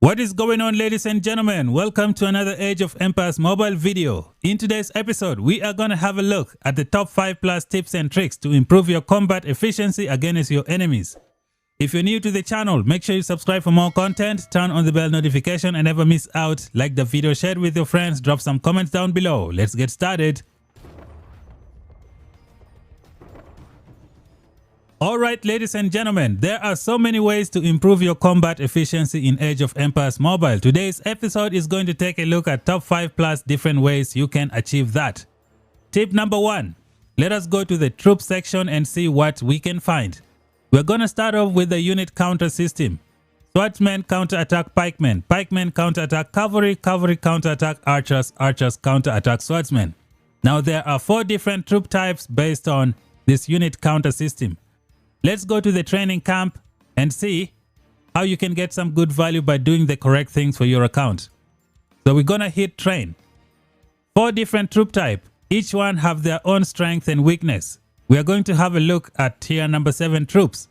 What is going on, ladies and gentlemen? Welcome to another Age of Empires mobile video. In today's episode, we are going to have a look at the top 5+ tips and tricks to improve your combat efficiency against your enemies. If you're new to the channel, make sure you subscribe for more content, turn on the bell notification and never miss out. Like the video, share it with your friends, drop some comments down below. Let's get started. Alright, ladies and gentlemen, there are so many ways to improve your combat efficiency in Age of Empires Mobile. Today's episode is going to take a look at top 5+ different ways you can achieve that. Tip number 1. Let us go to the troop section and see what we can find. We're going to start off with the unit counter system. Swordsmen counterattack pikemen, pikemen counterattack cavalry, cavalry counterattack archers, archers counterattack swordsmen. Now there are 4 different troop types based on this unit counter system. Let's go to the training camp and see how you can get some good value by doing the correct things for your account. So we're gonna hit train. 4 different troop type, each one have their own strength and weakness. We are going to have a look at tier number 7 troops.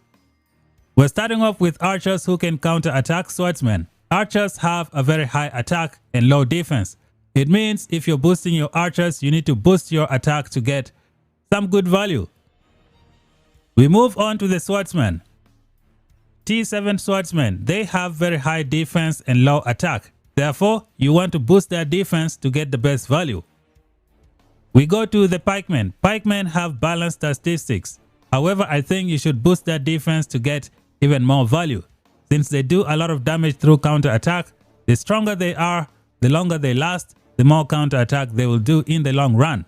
We're starting off with archers who can counterattack swordsmen. Archers have a very high attack and low defense. It means if you're boosting your archers, you need to boost your attack to get some good value. We move on to the swordsmen. T7 swordsmen, they have very high defense and low attack. Therefore, you want to boost their defense to get the best value. We go to the pikemen. Pikemen have balanced statistics. However, I think you should boost their defense to get even more value. Since they do a lot of damage through counterattack, the stronger they are, the longer they last, the more counterattack they will do in the long run.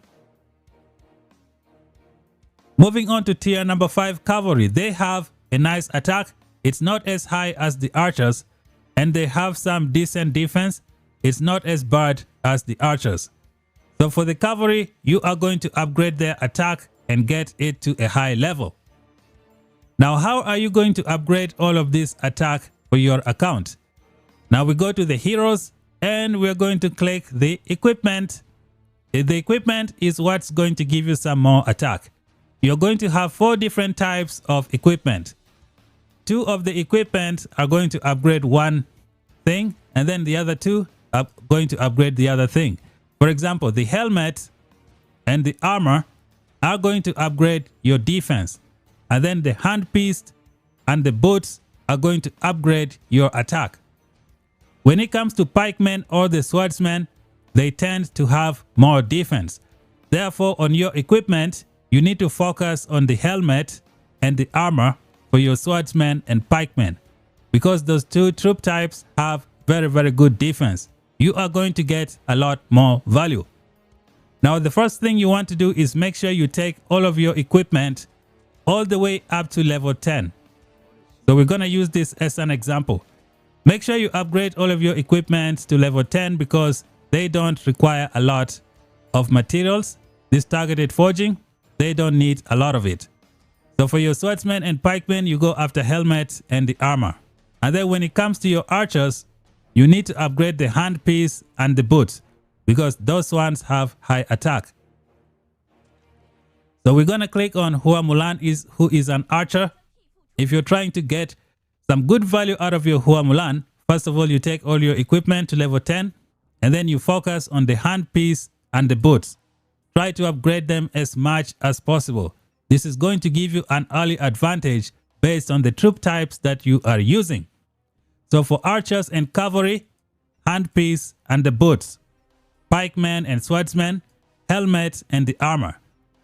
Moving on to tier number 5 cavalry, they have a nice attack. It's not as high as the archers and they have some decent defense. It's not as bad as the archers. So for the cavalry, you are going to upgrade their attack and get it to a high level. Now, how are you going to upgrade all of this attack for your account? Now we go to the heroes and we're going to click the equipment. The equipment is what's going to give you some more attack. You're going to have 4 different types of equipment. 2 of the equipment are going to upgrade one thing and then the other 2 are going to upgrade the other thing. For example, the helmet and the armor are going to upgrade your defense. And then the handpiece and the boots are going to upgrade your attack. When it comes to pikemen or the swordsmen, they tend to have more defense. Therefore, on your equipment, you need to focus on the helmet and the armor for your swordsmen and pikemen. Because those 2 troop types have very good defense, you are going to get a lot more value. Now the first thing you want to do is make sure you take all of your equipment all the way up to level 10. So we're going to use this as an example. Make sure you upgrade all of your equipment to level 10 because they don't require a lot of materials. This targeted forging, they don't need a lot of it. So for your swordsmen and pikemen, you go after helmet and the armor. And then when it comes to your archers, you need to upgrade the handpiece and the boots because those ones have high attack. So we're going to click on Hua Mulan who is an archer. If you're trying to get some good value out of your Hua Mulan, first of all, you take all your equipment to level 10 and then you focus on the handpiece and the boots. Try to upgrade them as much as possible. This is going to give you an early advantage based on the troop types that you are using. So for archers and cavalry, handpiece and the boots, pikemen and swordsmen, helmet and the armor.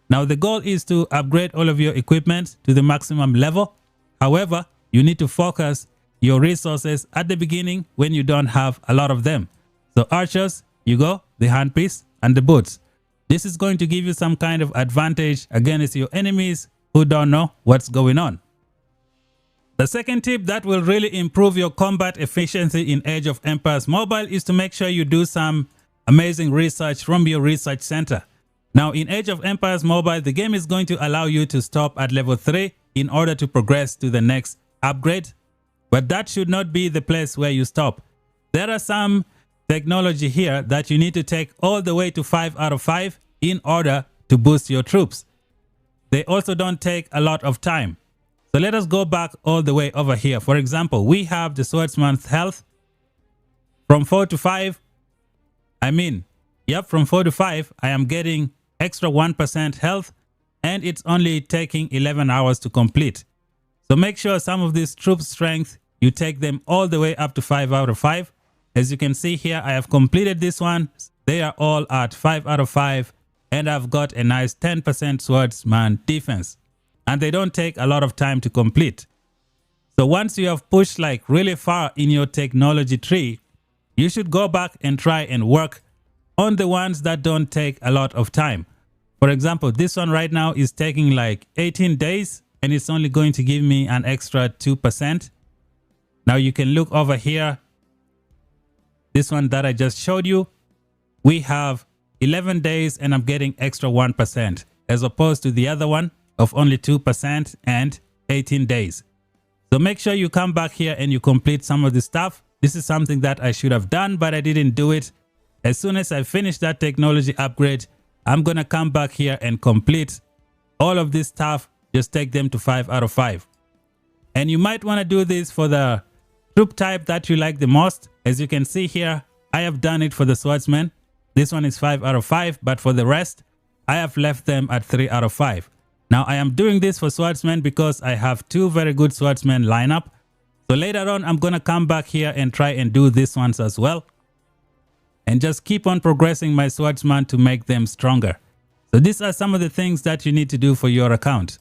Now the goal is to upgrade all of your equipment to the maximum level. However, you need to focus your resources at the beginning when you don't have a lot of them. So archers, you go the handpiece and the boots. This is going to give you some kind of advantage against your enemies who don't know what's going on. The second tip that will really improve your combat efficiency in Age of Empires Mobile is to make sure you do some amazing research from your research center. Now in Age of Empires Mobile, the game is going to allow you to stop at level 3 in order to progress to the next upgrade. But that should not be the place where you stop. There are some technology here that you need to take all the way to 5 out of 5 in order to boost your troops. They also don't take a lot of time. So let us go back all the way over here. For example, we have the swordsman's health. from 4 to 5, from 4 to 5, I am getting extra 1% health, and it's only taking 11 hours to complete. So make sure some of these troop strength, you take them all the way up to 5 out of 5. As you can see here, I have completed this one. They are all at 5 out of 5, and I've got a nice 10% swordsman defense. And they don't take a lot of time to complete. So once you have pushed like really far in your technology tree, you should go back and try and work on the ones that don't take a lot of time. For example, this one right now is taking like 18 days, and it's only going to give me an extra 2%. Now you can look over here. This one that I just showed you, we have 11 days and I'm getting extra 1%, as opposed to the other one of only 2% and 18 days. So make sure you come back here and you complete some of the stuff. This is something that I should have done, but I didn't do it. As soon as I finish that technology upgrade, I'm going to come back here and complete all of this stuff. Just take them to 5 out of 5. And you might want to do this for the troop type that you like the most. As you can see here, I have done it for the swordsman. This one is 5 out of 5, but for the rest, I have left them at 3 out of 5. Now I am doing this for swordsmen because I have two very good swordsmen lineup. So later on, I'm going to come back here and try and do these ones as well. And just keep on progressing my swordsman to make them stronger. So these are some of the things that you need to do for your account.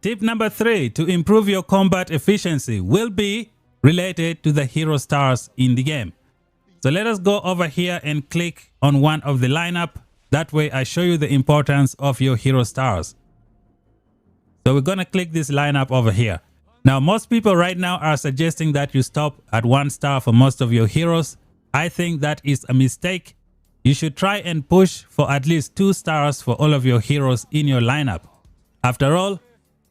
Tip number 3 to improve your combat efficiency will be related to the hero stars in the game. So let us go over here and click on one of the lineup. That way I show you the importance of your hero stars. So we're going to click this lineup over here. Now most people right now are suggesting that you stop at 1 star for most of your heroes. I think that is a mistake. You should try and push for at least 2 stars for all of your heroes in your lineup. After all,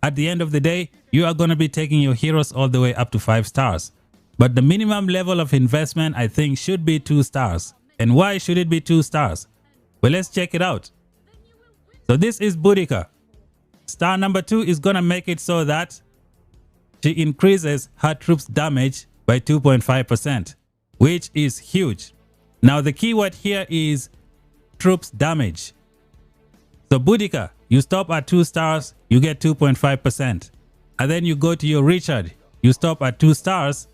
at the end of the day, you are going to be taking your heroes all the way up to 5 stars. But the minimum level of investment, I think, should be 2 stars. And why should it be 2 stars? Well, let's check it out. So this is Boudica. Star number 2 is going to make it so that she increases her troops damage by 2.5%, which is huge. Now the keyword here is troops damage. So Boudica, you stop at 2 stars, you get 2.5%. And then you go to your Richard, you stop at 2 stars,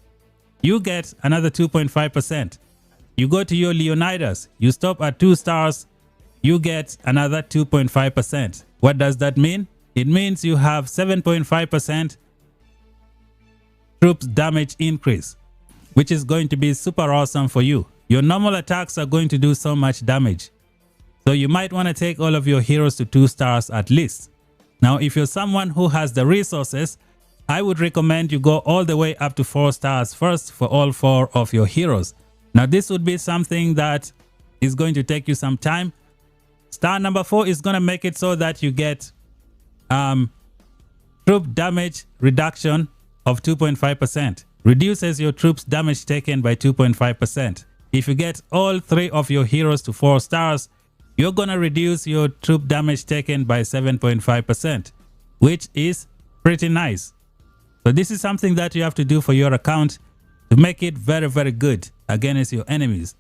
you get another 2.5%. You go to your Leonidas, you stop at 2 stars, you get another 2.5%. What does that mean? It means you have 7.5% troops damage increase, which is going to be super awesome for you. Your normal attacks are going to do so much damage. So you might want to take all of your heroes to 2 stars at least. Now, if you're someone who has the resources, I would recommend you go all the way up to 4 stars first for all 4 of your heroes. Now, this would be something that is going to take you some time. Star number 4 is going to make it so that you get troop damage reduction of 2.5%. Reduces your troops damage taken by 2.5%. If you get all 3 of your heroes to 4 stars, you're going to reduce your troop damage taken by 7.5%, which is pretty nice. So this is something that you have to do for your account to make it very, very good against your enemies.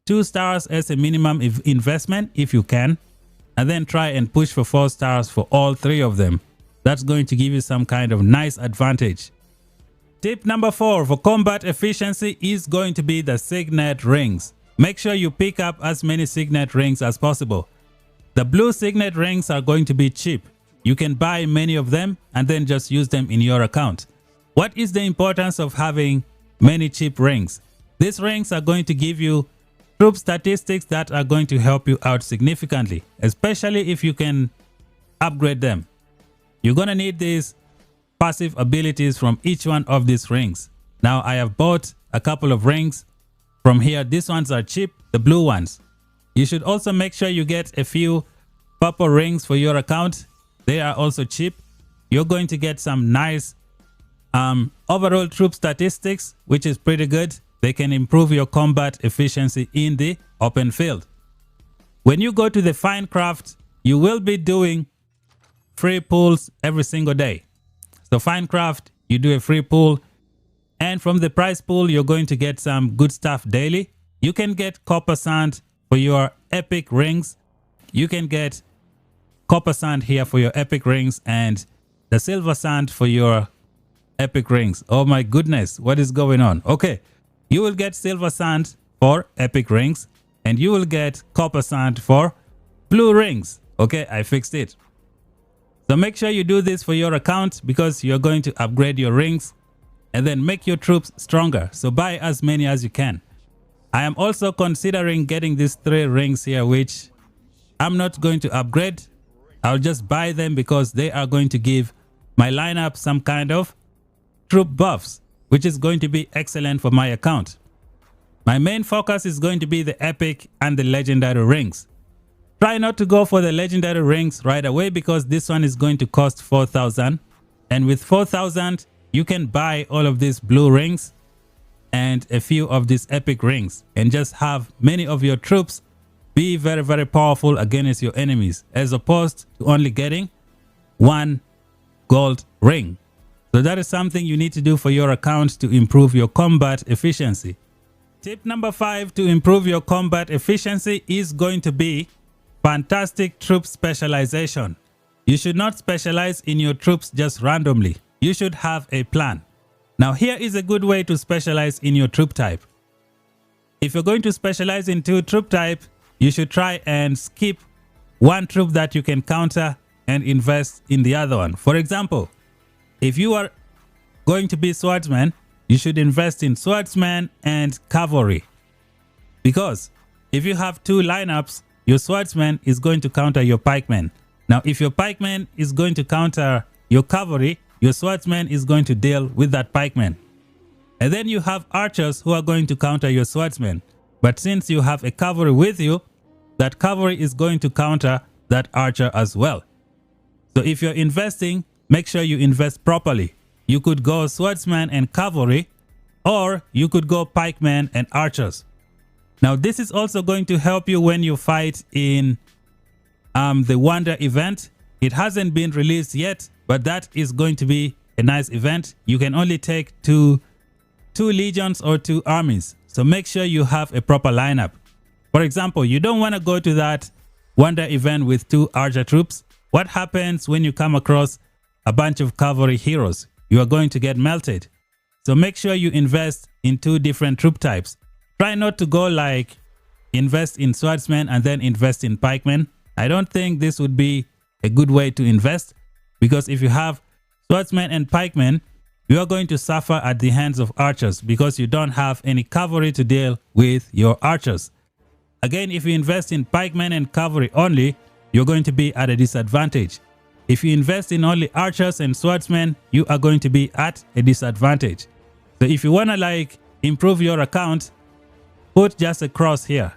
2 stars as a minimum investment if you can, and then try and push for 4 stars for all 3 of them. That's going to give you some kind of nice advantage. Tip number 4 for combat efficiency is going to be the SIGNET rings. Make sure you pick up as many SIGNET rings as possible. The blue SIGNET rings are going to be cheap. You can buy many of them and then just use them in your account. What is the importance of having many cheap rings? These rings are going to give you troop statistics that are going to help you out significantly, especially if you can upgrade them. You're going to need these passive abilities from each one of these rings. Now I have bought a couple of rings from here. These ones are cheap, the blue ones. You should also make sure you get a few purple rings for your account. They are also cheap. You're going to get some nice overall troop statistics, which is pretty good. They can improve your combat efficiency in the open field. When you go to the fine craft, you will be doing free pulls every single day. So fine craft, you do a free pull And from the prize pool, you're going to get some good stuff daily. You can get copper sand for your epic rings. You can get copper sand here for your epic rings and the silver sand for your epic rings. Oh my goodness, what is going on? Okay, you will get silver sand for epic rings and you will get copper sand for blue rings. Okay, I fixed it. So make sure you do this for your account because you're going to upgrade your rings and then make your troops stronger. So buy as many as you can. I am also considering getting these 3 rings here, which I'm not going to upgrade. I'll just buy them because they are going to give my lineup some kind of troop buffs, which is going to be excellent for my account. My main focus is going to be the epic and the legendary rings. Try not to go for the legendary rings right away because this one is going to cost 4,000. And with 4,000, you can buy all of these blue rings and a few of these epic rings and just have many of your troops be very, very powerful against your enemies as opposed to only getting 1 gold ring. So that is something you need to do for your account to improve your combat efficiency. Tip number 5 to improve your combat efficiency is going to be fantastic troop specialization. You should not specialize in your troops just randomly. You should have a plan. Now here is a good way to specialize in your troop type. If you're going to specialize in 2 troop type, you should try and skip 1 troop that you can counter and invest in the other one. For example, if you are going to be swordsman, you should invest in swordsman and cavalry. Because if you have 2 lineups, your swordsman is going to counter your pikeman. Now, if your pikeman is going to counter your cavalry, your swordsman is going to deal with that pikeman. And then you have archers who are going to counter your swordsman. But since you have a cavalry with you, that cavalry is going to counter that archer as well. So if you're investing, make sure you invest properly. You could go swordsman and cavalry, or you could go pikemen and archers. Now this is also going to help you when you fight in the Wonder event. It hasn't been released yet, but that is going to be a nice event. You can only take two legions or 2 armies. So make sure you have a proper lineup. For example, you don't want to go to that Wonder event with 2 archer troops. What happens when you come across a bunch of cavalry heroes? You are going to get melted. So make sure you invest in 2 different troop types. Try not to go like invest in swordsmen and then invest in pikemen. I don't think this would be a good way to invest, because if you have swordsmen and pikemen, you are going to suffer at the hands of archers because you don't have any cavalry to deal with your archers. Again, if you invest in pikemen and cavalry only, you're going to be at a disadvantage. If you invest in only archers and swordsmen, you are going to be at a disadvantage. So if you want to like improve your account, put just a cross here.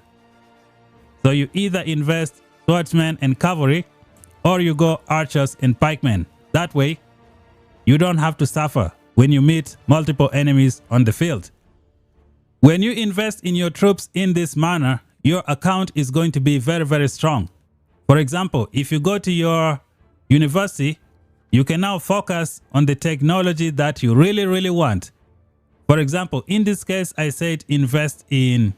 So you either invest swordsmen and cavalry, or you go archers and pikemen. That way, you don't have to suffer when you meet multiple enemies on the field. When you invest in your troops in this manner, your account is going to be very, very strong. For example, if you go to your university, you can now focus on the technology that you really, really want. For example, in this case, I said invest in,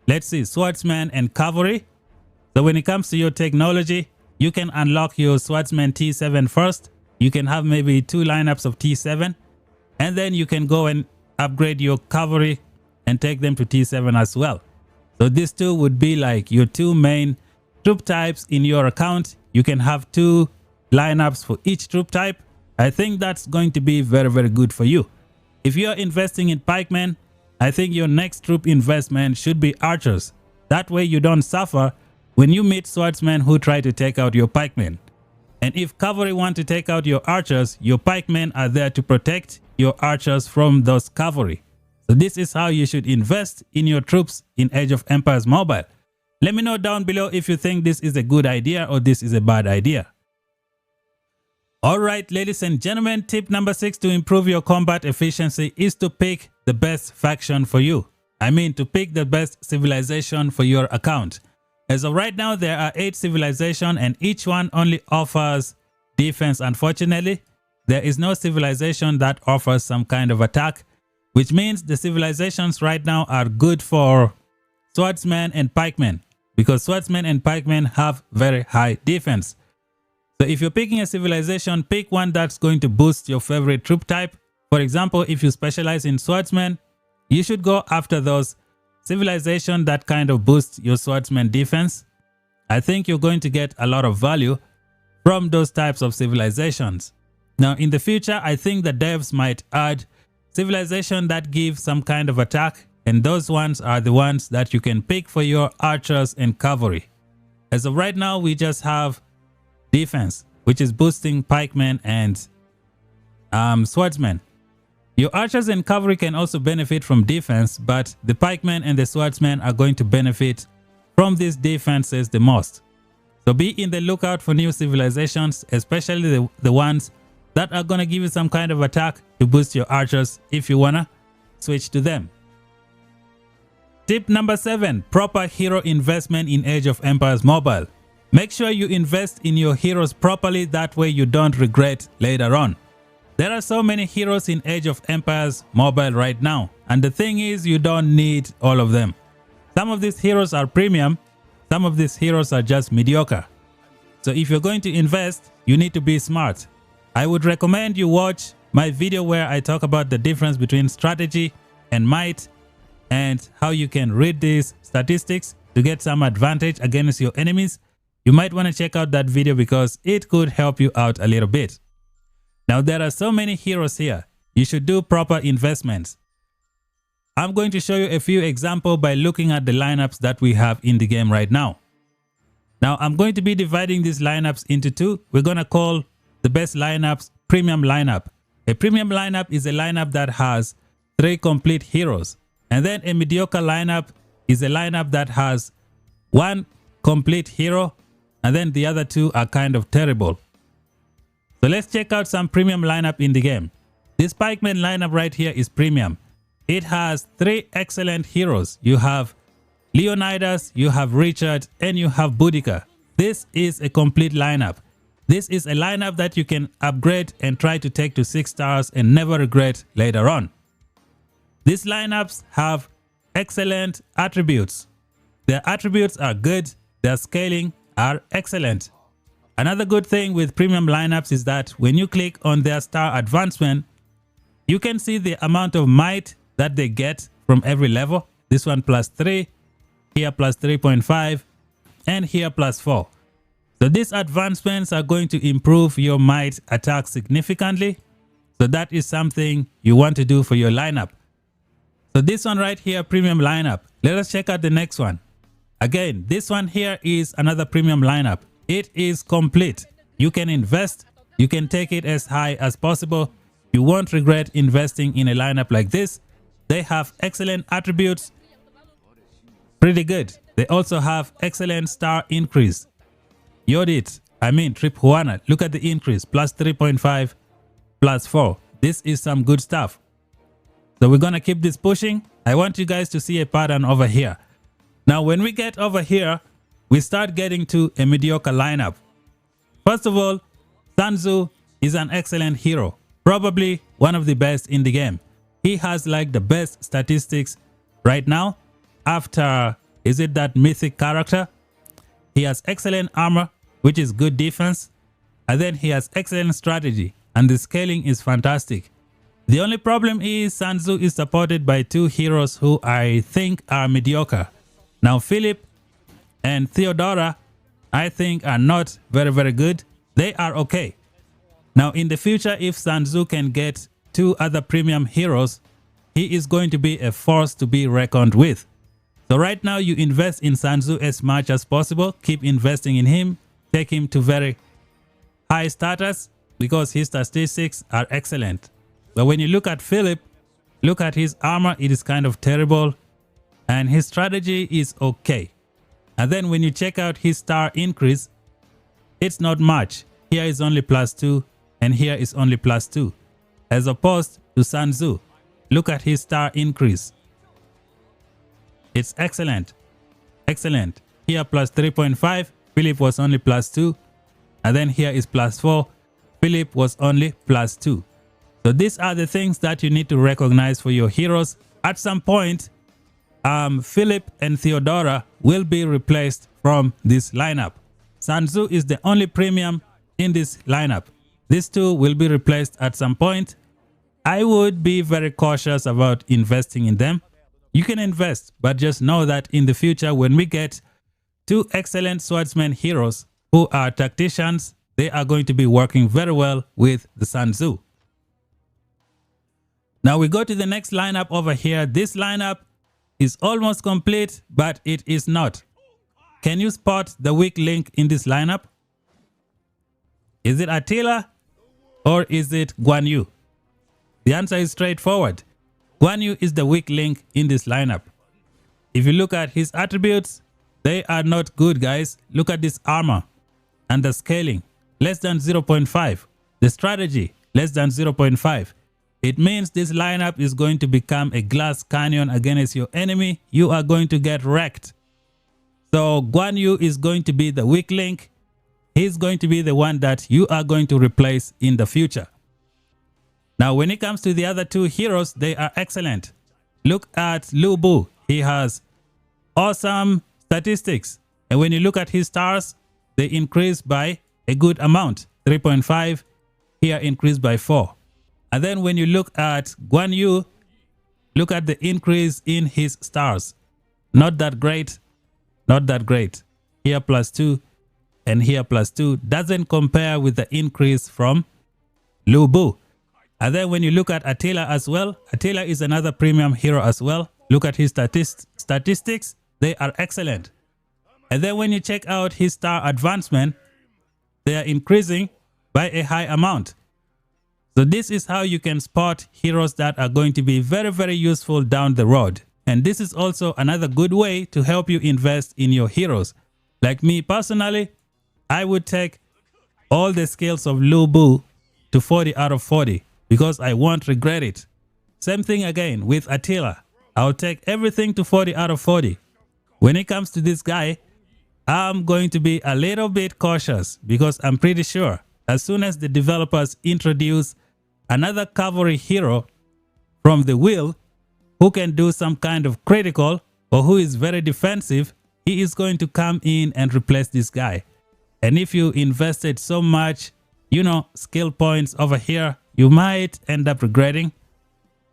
let's see, swordsman and cavalry. So when it comes to your technology, you can unlock your swordsman T7 first. You can have maybe 2 lineups of T7, and then you can go and upgrade your cavalry and take them to T7 as well. So these 2 would be like your 2 main troop types in your account. You can have 2 lineups for each troop type. I think that's going to be very, very good for you. If you're investing in pikemen, I think your next troop investment should be archers. That way you don't suffer when you meet swordsmen who try to take out your pikemen. And if cavalry want to take out your archers, your pikemen are there to protect your archers from those cavalry. So this is how you should invest in your troops in Age of Empires Mobile. Let me know down below if you think this is a good idea or this is a bad idea. Alright, ladies and gentlemen, tip number 6 to improve your combat efficiency is to pick the best faction for you. I mean, to pick the best civilization for your account. As of right now, there are 8 civilizations and each one only offers defense. Unfortunately, there is no civilization that offers some kind of attack. which means the civilizations right now are good for swordsmen and pikemen, because swordsmen and pikemen have very high defense. So if you're picking a civilization, pick one that's going to boost your favorite troop type. For example, if you specialize in swordsmen, you should go after those civilizations that kind of boost your swordsman defense. I think you're going to get a lot of value from those types of civilizations. Now in the future, I think the devs might add civilization that give some kind of attack, and those ones are the ones that you can pick for your archers and cavalry. As of right now, we just have defense, which is boosting pikemen and swordsmen. Your archers and cavalry can also benefit from defense, but the pikemen and the swordsmen are going to benefit from these defenses the most. So be in the lookout for new civilizations, especially the ones that are going to give you some kind of attack to boost your archers if you want to switch to them. Tip number 7, proper hero investment in Age of Empires Mobile. Make sure you invest in your heroes properly, that way you don't regret later on. There are so many heroes in Age of Empires Mobile right now, and the thing is, you don't need all of them. Some of these heroes are premium, some of these heroes are just mediocre. So if you're going to invest, you need to be smart. I would recommend you watch my video where I talk about the difference between strategy and might and how you can read these statistics to get some advantage against your enemies. You might want to check out that video because it could help you out a little bit. Now there are so many heroes here. You should do proper investments. I'm going to show you a few examples by looking at the lineups that we have in the game right now. Now I'm going to be dividing these lineups into two. We're going to call the best lineups premium lineup. A premium lineup is a lineup that has 3 complete heroes. And then a mediocre lineup is a lineup that has 1 complete hero and then the other 2 are kind of terrible. So let's check out some premium lineup in the game. This pikeman lineup right here is premium. It has 3 excellent heroes. You have Leonidas, you have Richard, and you have Boudica. This is a complete lineup. This is a lineup that you can upgrade and try to take to 6 stars and never regret later on. These lineups have excellent attributes. Their attributes are good, their scaling are excellent. Another good thing with premium lineups is that when you click on their star advancement, you can see the amount of might that they get from every level. This one +3, here +3.5, and here +4. So these advancements are going to improve your might attack significantly. So that is something you want to do for your lineup. So this one right here, premium lineup. Let us check out the next one. Again, this one here is another premium lineup. It is complete. You can invest. You can take it as high as possible. You won't regret investing in a lineup like this. They have excellent attributes. Pretty good. They also have excellent star increase. Yodit, Trip Juana. Look at the increase. +3.5, +4. This is some good stuff. So we're going to keep this pushing. I want you guys to see a pattern over here. Now, when we get over here, we start getting to a mediocre lineup. First of all, Sun Tzu is an excellent hero. Probably one of the best in the game. He has like the best statistics right now after, is it that mythic character? He has excellent armor, which is good defense. And then he has excellent strategy and the scaling is fantastic. The only problem is Sun Tzu is supported by 2 heroes who I think are mediocre. Now Philip and Theodora I think are not very good. They are okay. Now in the future, if Sun Tzu can get 2 other premium heroes, he is going to be a force to be reckoned with. So right now you invest in Sun Tzu as much as possible. Keep investing in him. Take him to very high status because his statistics are excellent. But when you look at Philip, look at his armor, it is kind of terrible. And his strategy is okay. And then when you check out his star increase, it's not much. Here is only +2 and here is only +2. As opposed to Sun Tzu. Look at his star increase. It's excellent. Excellent. Here +3.5. Philip was only +2. And then here is +4. Philip was only +2. So these are the things that you need to recognize for your heroes. At some point, Philip and Theodora will be replaced from this lineup. Sun Tzu is the only premium in this lineup. These two will be replaced at some point. I would be very cautious about investing in them. You can invest, but just know that in the future, when we get two excellent swordsman heroes who are tacticians, they are going to be working very well with the Sun Tzu. Now we go to the next lineup over here. This lineup is almost complete, but it is not. Can you spot the weak link in this lineup? Is it Attila or is it Guan Yu? The answer is straightforward. Guan Yu is the weak link in this lineup. If you look at his attributes, they are not good, guys. Look at this armor and the scaling, less than 0.5. The strategy, less than 0.5. It means this lineup is going to become a glass canyon against your enemy. You are going to get wrecked. So Guan Yu is going to be the weak link. He's going to be the one that you are going to replace in the future. Now, when it comes to the other two heroes, they are excellent. Look at Lu Bu. He has awesome statistics. And when you look at his stars, they increase by a good amount. 3.5. Here increased by 4. And then when you look at Guan Yu, look at the increase in his stars. Not that great. Not that great. Here +2 and here +2 doesn't compare with the increase from Lu Bu. And then when you look at Attila as well, Attila is another premium hero as well. Look at his statistics. They are excellent. And then when you check out his star advancement, they are increasing by a high amount. So this is how you can spot heroes that are going to be very, very useful down the road. And this is also another good way to help you invest in your heroes. Like me personally, I would take all the skills of Lu Bu to 40 out of 40 because I won't regret it. Same thing again with Attila. I'll take everything to 40 out of 40. When it comes to this guy, I'm going to be a little bit cautious because I'm pretty sure as soon as the developers introduce another cavalry hero from the wheel who can do some kind of critical or who is very defensive, he is going to come in and replace this guy. And if you invested so much, skill points over here, you might end up regretting.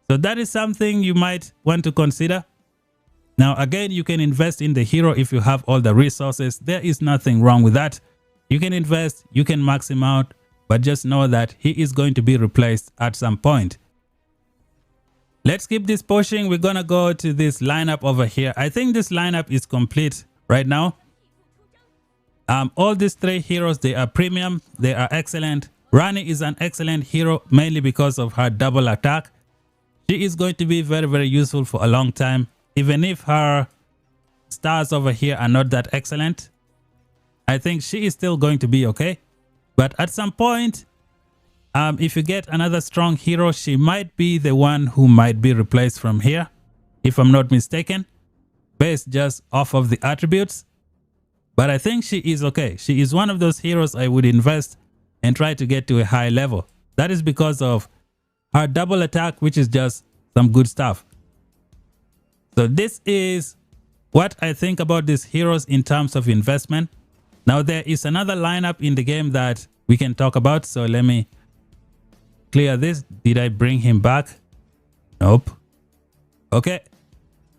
So that is something you might want to consider. Now, again, you can invest in the hero if you have all the resources. There is nothing wrong with that. You can invest, you can max him out, but just know that he is going to be replaced at some point. Let's keep this pushing. We're going to go to this lineup over here. I think this lineup is complete right now. All these three heroes, they are premium. They are excellent. Rani is an excellent hero, mainly because of her double attack. She is going to be very, very useful for a long time. Even if her stars over here are not that excellent, I think she is still going to be okay. But at some point, if you get another strong hero, she might be the one who might be replaced from here, if I'm not mistaken, based just off of the attributes. But I think she is okay. She is one of those heroes I would invest and try to get to a high level. That is because of her double attack, which is just some good stuff. So this is what I think about these heroes in terms of investment. Now there is another lineup in the game that we can talk about. So let me clear this. Did I bring him back? Nope. Okay.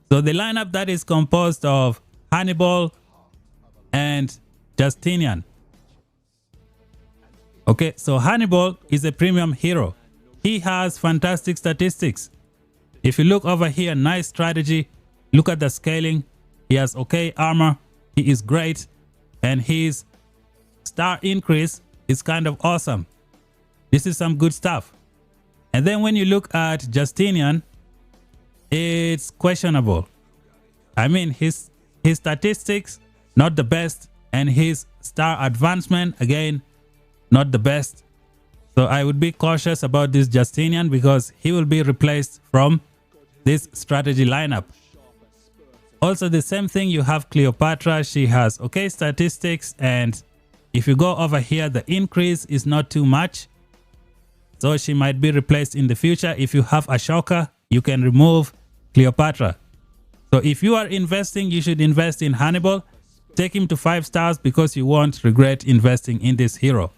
So the lineup that is composed of Hannibal and Justinian. Okay, so Hannibal is a premium hero. He has fantastic statistics. If you look over here, nice strategy. Look at the scaling. He has okay armor. He is great. And his star increase is kind of awesome. This is some good stuff. And then when you look at Justinian, it's questionable. I mean, his statistics, not the best. And his star advancement, again, not the best. So I would be cautious about this Justinian because he will be replaced from this strategy lineup. Also, the same thing, you have Cleopatra. She has okay statistics. And if you go over here, the increase is not too much. so she might be replaced in the future. If you have Ashoka, you can remove Cleopatra. So if you are investing, you should invest in Hannibal. Take him to 5 stars because you won't regret investing in this hero.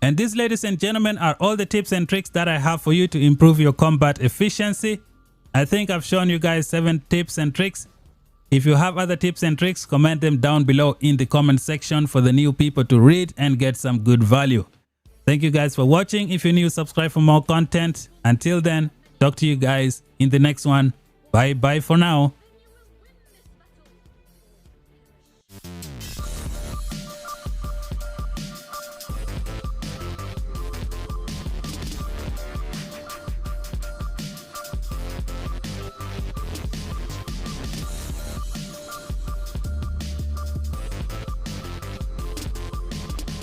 And these, ladies and gentlemen, are all the tips and tricks that I have for you to improve your combat efficiency. I think I've shown you guys 7 tips and tricks. If you have other tips and tricks, comment them down below in the comment section for the new people to read and get some good value. Thank you guys for watching. If you're new, subscribe for more content. Until then, talk to you guys in the next one. Bye bye for now.